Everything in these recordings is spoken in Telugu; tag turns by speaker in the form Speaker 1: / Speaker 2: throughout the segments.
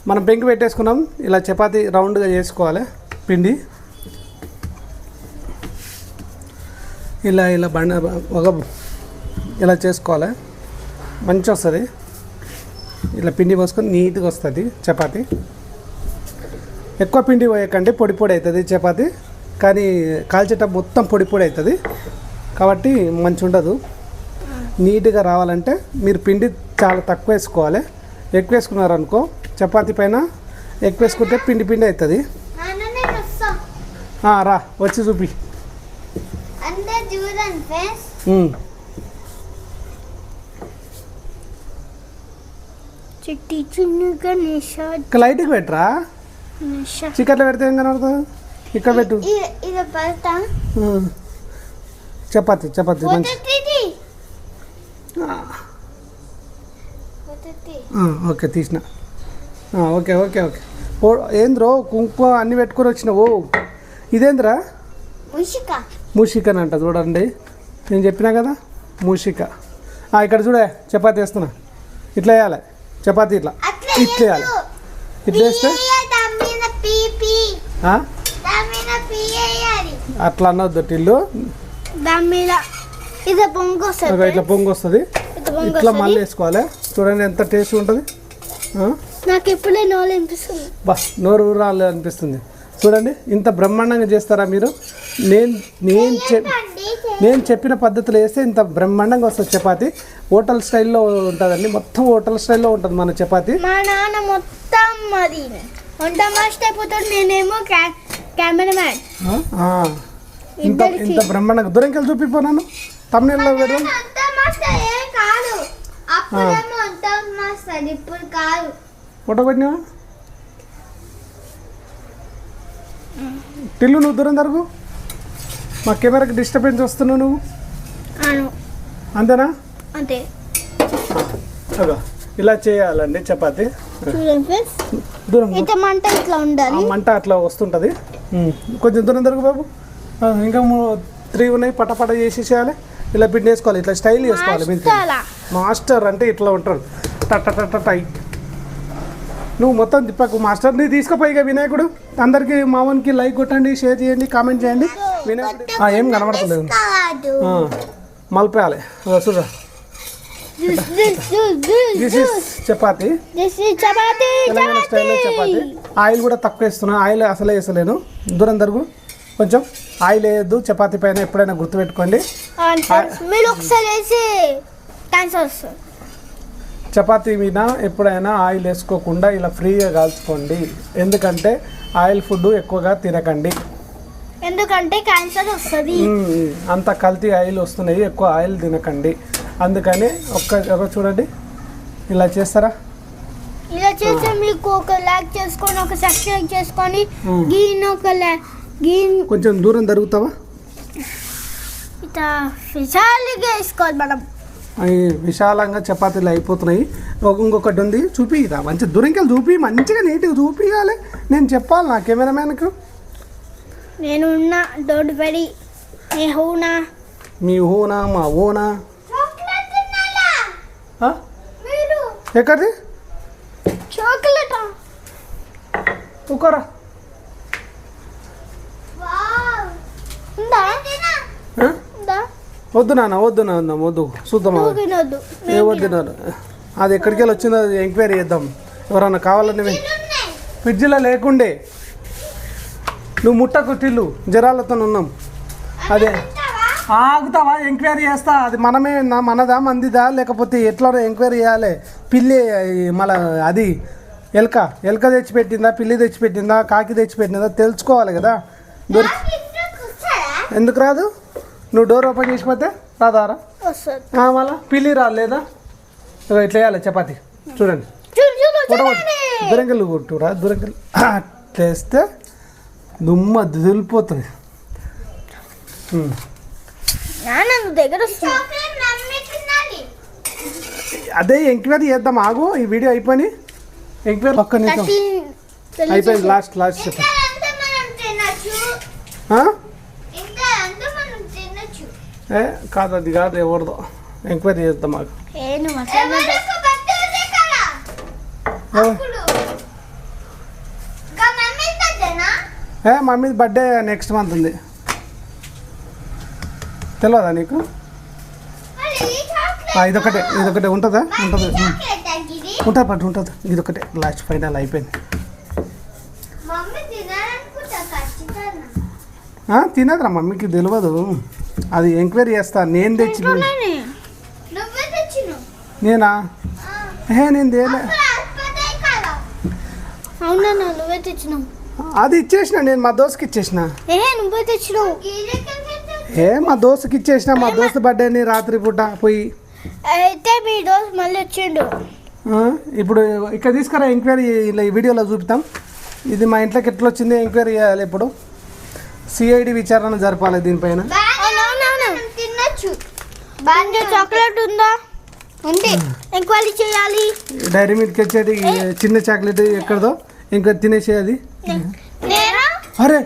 Speaker 1: మనం పెంకి పెట్టేసుకున్నాం. ఇలా చపాతీ రౌండ్గా చేసుకోవాలి. పిండి ఇలా ఇలా ఇలా చేసుకోవాలి. మంచిగా వస్తుంది. ఇలా పిండి పోసుకొని నీట్గా వస్తుంది చపాతీ. ఎక్కువ పిండి పోయకండి, పొడి పొడి అవుతుంది చపాతీ. కానీ కాల్చేటప్పుడు మొత్తం పొడి పొడి అవుతుంది కాబట్టి మంచి ఉండదు. నీట్గా రావాలంటే మీరు పిండి చాలా తక్కువ వేసుకోవాలి. ఎక్కువ వేసుకున్నారనుకో చపాతీ పైన ఎక్కువ వేసుకుంటే పిండి పిండి అవుతుంది. రా వచ్చి చూపి. లైట్గా పెట్టరా, చికెట్లో పెడితే ఏం కనబడుతుంది. ఇక్కడ పెట్టు చపాతీ చపాతీ మంచి. ఓకే తీసిన. Okay okay okay. ఏంద్రో కుంకుమ అన్నీ పెట్టుకొని వచ్చినావు. ఇదేంద్రా మూషికని అంట. చూడండి నేను చెప్పినా కదా మూషిక. ఇక్కడ చూడే చపాతీ వేస్తున్నా. ఇట్లా వేయాలి చపాతీ, ఇట్లా ఇట్లా వేయాలి. ఇట్లా వేస్తే అట్లా అనొద్దు. టిల్లు ఇట్లా పొంగు వస్తుంది. ఇట్లా మళ్ళీ వేసుకోవాలి. చూడండి ఎంత టేస్ట్ ఉంటుంది. బస్ నోరు ఊరాలి అనిపిస్తుంది. చూడండి ఇంత బ్రహ్మాండంగా చేస్తారా మీరు. నేను చెప్పిన పద్ధతిలో వేస్తే ఇంత బ్రహ్మాండంగా వస్తుంది చపాతీ. హోటల్ స్టైల్లో ఉంటుందండి. మొత్తం హోటల్ స్టైల్లో ఉంటుంది మన చపాతీ.
Speaker 2: మా నాన్న మొత్తం అది వంట మాస్టర్ అయిపోతాడు, నేనేమో కెమెరామ్యాన్.
Speaker 1: ఇంత బ్రహ్మాండంగా దూరంకెళ్ళి చూపిపోనాను. తమిళలో పెడదాం. ఫోటో పెట్టినా టిల్లు. నువ్వు దూరం జరుగు, మా కెమెరాకి డిస్టర్బెన్స్ వస్తున్నావు నువ్వు. అంతేనా?
Speaker 2: అంతే.
Speaker 1: ఇలా చేయాలండి చపాతీ. దూరం మంట అట్లా వస్తుంటుంది. కొంచెం దూరం జరుగు బాబు. ఇంకా 3 ఉన్నాయి. పటపట చేసేసేయాలి. ఇలా పిండి వేసుకోవాలి. ఇట్లా స్టైల్ చేసుకోవాలి. మీరు మాస్టర్ అంటే ఇట్లా ఉంటారు. టై నువ్వు మొత్తం తిప్పకు మాస్టర్. నీ తీసుకుపోయిగా వినాయకుడు. అందరికి మామూలుకి లైక్ కొట్టండి, షేర్ చేయండి, కామెంట్ చేయండి. వినాయకుడు ఏం కనబడతలేదు. మలిపేయాలి. చూడ దిస్ ఇస్ చపాతీ. తెలంగాణ స్టైల్లో చపాతీ. ఆయిల్ కూడా తక్కువ వేస్తున్నా. ఆయిల్ అసలే వేసలేను. దూరం జరుగు. కొంచెం ఆయిల్ వేయద్దు చపాతీ పైన. ఎప్పుడైనా గుర్తుపెట్టుకోండి. చపాతీ మీద ఎప్పుడైనా ఆయిల్ వేసుకోకుండా ఇలా ఫ్రీగా కాల్చుకోండి. ఎందుకంటే ఆయిల్ ఫుడ్ ఎక్కువగా తినకండి.
Speaker 2: ఎందుకంటే క్యాన్సర్ వస్తుంది.
Speaker 1: అంత కల్తీ ఆయిల్ వస్తున్నాయి. ఎక్కువ ఆయిల్ తినకండి. అందుకని ఒక చూడండి ఇలా చేస్తారా.
Speaker 2: ఇలా చేస్తే మీకు ఒక లైక్ చేసుకొని, ఒక సబ్స్క్రైబ్ చేసుకొని,
Speaker 1: కొంచెం దూరం జరుగుతావా.
Speaker 2: ఇట్లా విశాలంగా వేసుకోవాలి మనం.
Speaker 1: విశాలంగా చపాతీలు అయిపోతున్నాయి. ఇంకొకటి ఉంది చూపి. ఇదా మంచి దూరంకెళ్ళి చూపి. మంచిగా నీట్గా చూపించాలి. నేను చెప్పాలి నా కెమెరామ్యాన్కు.
Speaker 2: నేను ఉన్నా. Don't worry.
Speaker 1: మీ హూనా మా ఓనా. ఎక్కడిది
Speaker 2: చాక్లెట్?
Speaker 1: ఊకరా. వద్దు నాన్న, వద్దు నాన్న, వద్దు. చూద్దాం. ఏ వద్దు. అది ఎక్కడికి వెళ్ళి వచ్చిందో అది ఎంక్వైరీ చేద్దాం. ఎవరన్నా కావాలని. ఫ్రిడ్జ్లో లేకుండే. నువ్వు ముట్టకు టిల్లు. జ్వరాలతో ఉన్నాం. అదే ఆగుతావా? ఎంక్వైరీ చేస్తా. అది మనదా మందిదా లేకపోతే ఎట్లా ఎంక్వైరీ చేయాలి. పిల్లి మళ్ళీ అది ఎలక తెచ్చిపెట్టిందా, పిల్లి తెచ్చిపెట్టిందా, కాకి తెచ్చిపెట్టిందా తెలుసుకోవాలి కదా. ఎందుకు రాదు? నువ్వు డోర్ ఓపెన్ చేసిపోతే రాదారా? మళ్ళా పిల్లి రాలేదా? ఇట్లా వేయాలి చపాతీ. చూడండి దూరంకెళ్ళి కొట్టురా. దూరంకెళ్ళి అట్లా వేస్తే దుమ్మ దులిపోతుంది. అదే ఎంక్వైరీ చేద్దాం. ఆగు, ఈ వీడియో అయిపోయి ఎంక్వైరీ పక్క నిమిషం అయిపోయింది. లాస్ట్ చెప్పండి. కాదు అది కాదు, ఎవరిదో ఎంక్వైరీ చేద్దాం. మాకు మమ్మీ బర్త్డే నెక్స్ట్ మంత్ ఉంది, తెలియదా నీకు? ఇదొకటే ఉంటుందా? ఉంటుంది ఉంటుంది పట్టు ఉంటుంది. ఇదొకటే లాస్ట్ ఫైనల్ అయిపోయింది. తినదురా మమ్మీకి తెలియదు, అది ఎంక్వైరీ చేస్తా. నేను తెచ్చి నేనా? నేను తేలే.
Speaker 2: అవునా నువ్వే తెచ్చినావు?
Speaker 1: అది ఇచ్చేసిన నేను, మా దోస్తుకి ఇచ్చేసిన.
Speaker 2: నువ్వే తెచ్చినావు?
Speaker 1: మా దోస్తుకి ఇచ్చేసిన. మా దోస్తు బర్త్డేని రాత్రి పూట పోయి.
Speaker 2: అయితే మీ దోస్తు మళ్ళీ వచ్చిండు.
Speaker 1: ఇప్పుడు ఇక్కడ తీసుకురా, ఎంక్వైరీ ఇలా ఈ వీడియోలో చూపుతాం. ఇది మా ఇంట్లోకి ఎట్లా వచ్చింది ఎంక్వైరీ చేయాలి. ఇప్పుడు సిఐడి విచారణ జరపాలి దీనిపైన.
Speaker 2: తినచ్చు. చాక్లెట్ ఉందా? ఉంది, ఎంక్వైరీ చేయాలి.
Speaker 1: డైరీ మిల్క్ వచ్చేది చిన్న చాక్లెట్ ఎక్కడదో ఇంకా తినేసేది. అరే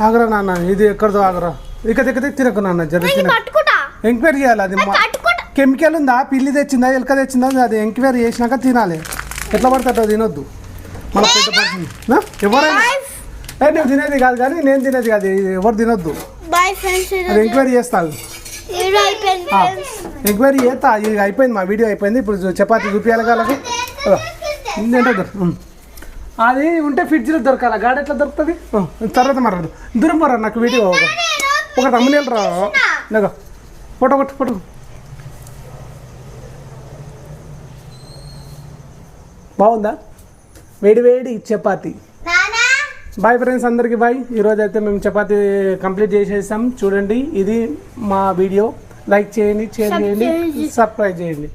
Speaker 1: ఆగరా నాన్న, ఇది ఎక్కడదో ఆగరా. ఇక తినకు నాన్న, జరుగుతుంది. ఎంక్వైరీ చేయాలి. అది కెమికల్ ఉందా, పిల్లి తెచ్చిందా, ఎలక తెచ్చిందా, అది ఎంక్వైరీ చేసినాక తినాలి. ఎట్లా పడతాడో తినొద్దు, మన పెద్ద పడుతుంది. ఎవరైనా నువ్వు తినేది కాదు, కానీ నేను తినేది కాదు, ఎవరు తినొద్దు. అది ఎంక్వైరీ చేస్తాను, ఎంక్వైరీ చేస్తా. ఇది అయిపోయింది, మా వీడియో అయిపోయింది. ఇప్పుడు చపాతీ చూపించాలి వాళ్ళకి. ఏంటో అది ఉంటే ఫ్రిడ్జ్లో దొరకాలి, గాడి ఎట్లా దొరుకుతుంది? తర్వాత మరదు దూరం మర నాకు వీడియో ఒక తమ్ముళ్ళు రా. లేక ఫోటో ఫోటో బాగుందా? వేడి వేడి చపాతీ. బాయ్ ఫ్రెండ్స్, అందరికీ బాయ్. ఈరోజు అయితే మేము చపాతీ కంప్లీట్ చేసేసాం. చూడండి, ఇది మా వీడియో. లైక్ చేయండి, షేర్ చేయండి, సబ్స్క్రైబ్ చేయండి.